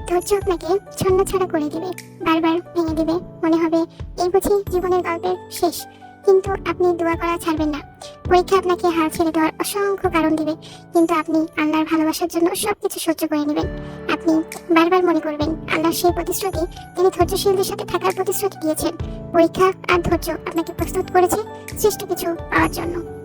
ধৈর্য আপনাকে ছন্নছাড়া করে দিবে, বারবার ভেঙে দিবে। মনে হবে এই বুঝি জীবনের গল্পের শেষ। কিন্তু আপনি দোয়া করা ছাড়বেন না। পরীক্ষা আপনাকে হাল ছেড়ে দেওয়ার অসংখ্য কারণ দিবে, কিন্তু আপনি আল্লাহর ভালোবাসার জন্য সবকিছু সহ্য করে নেবেন। আপনি বারবার মনে করবেন আল্লাহর সেই প্রতিশ্রুতি, তিনি ধৈর্যশীলদের সাথে থাকার প্রতিশ্রুতি দিয়েছেন। পরীক্ষা আর ধৈর্য আপনাকে প্রস্তুত করেছে শ্রেষ্ঠ কিছু পাওয়ার জন্য।